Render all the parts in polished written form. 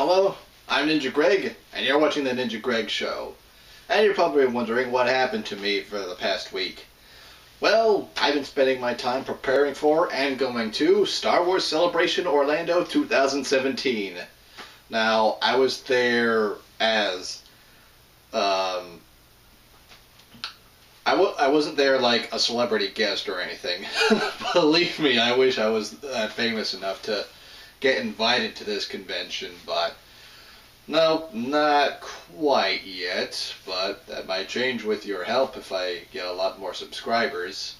Hello, I'm Ninja Greg, and you're watching the Ninja Greg Show. And you're probably wondering what happened to me for the past week. Well, I've been spending my time preparing for and going to Star Wars Celebration Orlando 2017. Now, I was there as, I wasn't there like a celebrity guest or anything. Believe me, I wish I was famous enough to get invited to this convention, but no, not quite yet, but that might change with your help if I get a lot more subscribers.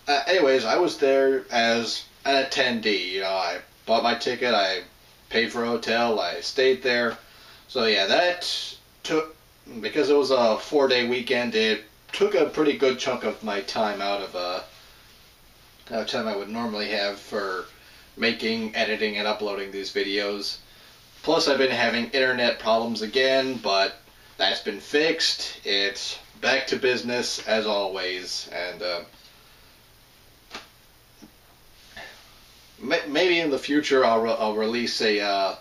Anyways, I was there as an attendee. You know, I bought my ticket, I paid for a hotel, I stayed there. So yeah, that took, because it was a 4-day weekend, it took a pretty good chunk of my time out of time I would normally have for making, editing, and uploading these videos. Plus, I've been having internet problems again, but that's been fixed. It's back to business as always, and maybe in the future I'll release a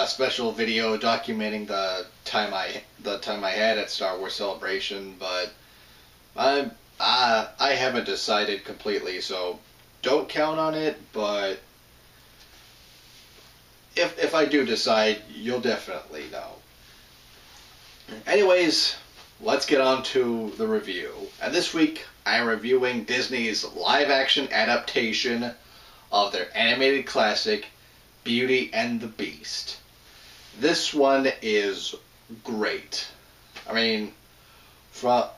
special video documenting the time I had at Star Wars Celebration, but I haven't decided completely, so don't count on it, but if I do decide, you'll definitely know. Anyways, let's get on to the review. And this week, I'm reviewing Disney's live-action adaptation of their animated classic, Beauty and the Beast. This one is great. I mean, from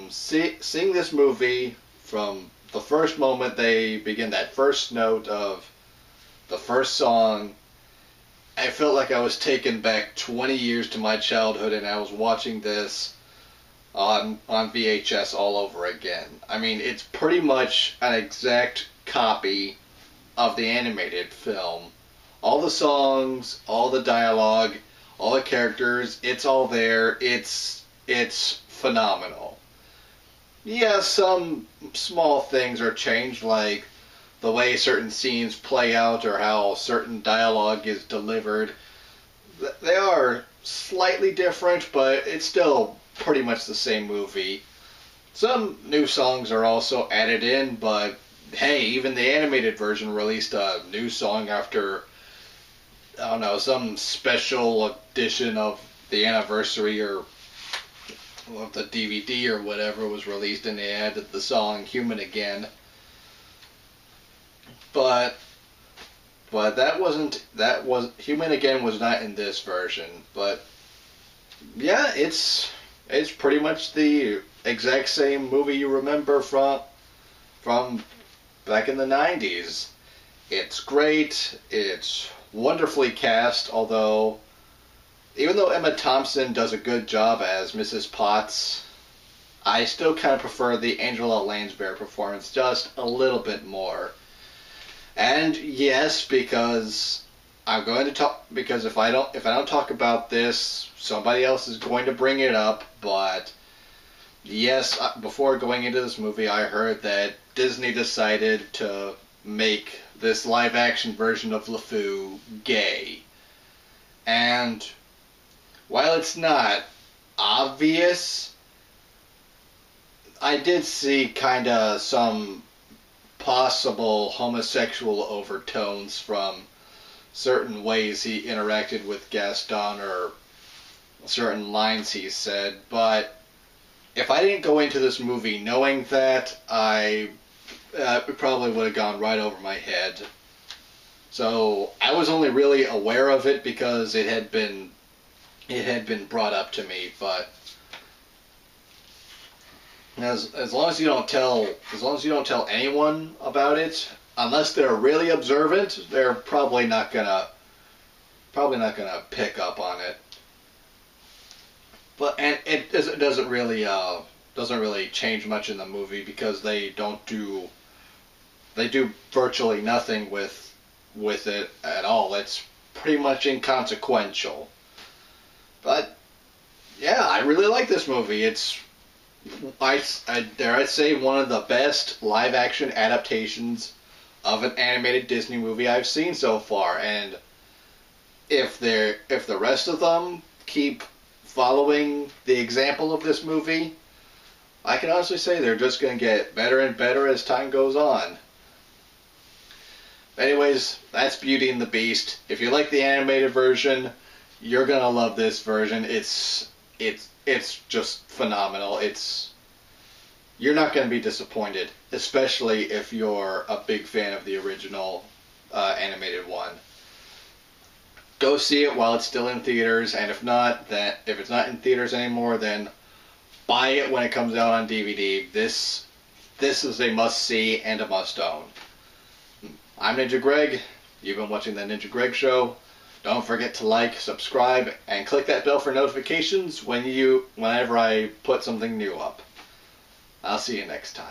seeing this movie, from the first moment they begin that first note of the first song, I felt like I was taken back 20 years to my childhood and I was watching this on VHS all over again. I mean, it's pretty much an exact copy of the animated film. All the songs, all the dialogue, all the characters, it's all there. It's phenomenal. Yeah, some small things are changed, like the way certain scenes play out or how certain dialogue is delivered. They are slightly different, but it's still pretty much the same movie. Some new songs are also added in, but hey, even the animated version released a new song after, I don't know, some special edition of the anniversary or of the DVD or whatever was released, and they added the song Human Again. But Human Again was not in this version. But yeah, it's pretty much the exact same movie you remember from back in the 90s. It's great. It's wonderfully cast, although even though Emma Thompson does a good job as Mrs. Potts, I still kind of prefer the Angela Lansbury performance just a little bit more. And yes, because I'm going to talk, because if I don't talk about this, somebody else is going to bring it up. But yes, before going into this movie, I heard that Disney decided to make this live-action version of LeFou gay. And while it's not obvious, I did see kind of some possible homosexual overtones from certain ways he interacted with Gaston or certain lines he said, but if I didn't go into this movie knowing that, I probably would have gone right over my head. So I was only really aware of it because it had been brought up to me, but as long as you don't tell anyone about it, unless they're really observant, they're probably not gonna pick up on it. But and it doesn't really change much in the movie because they do virtually nothing with it at all. It's pretty much inconsequential. But yeah, I really like this movie. It's I dare I say one of the best live action adaptations of an animated Disney movie I've seen so far, and if the rest of them keep following the example of this movie, I can honestly say they're just going to get better and better as time goes on. Anyways, that's Beauty and the Beast. If you like the animated version, you're gonna love this version. It's just phenomenal. You're not gonna be disappointed, especially if you're a big fan of the original animated one. Go see it while it's still in theaters, and if it's not in theaters anymore, then buy it when it comes out on DVD. This is a must-see and a must-own. I'm Ninja Greg. You've been watching The Ninja Greg Show. Don't forget to like, subscribe, and click that bell for notifications whenever I put something new up. I'll see you next time.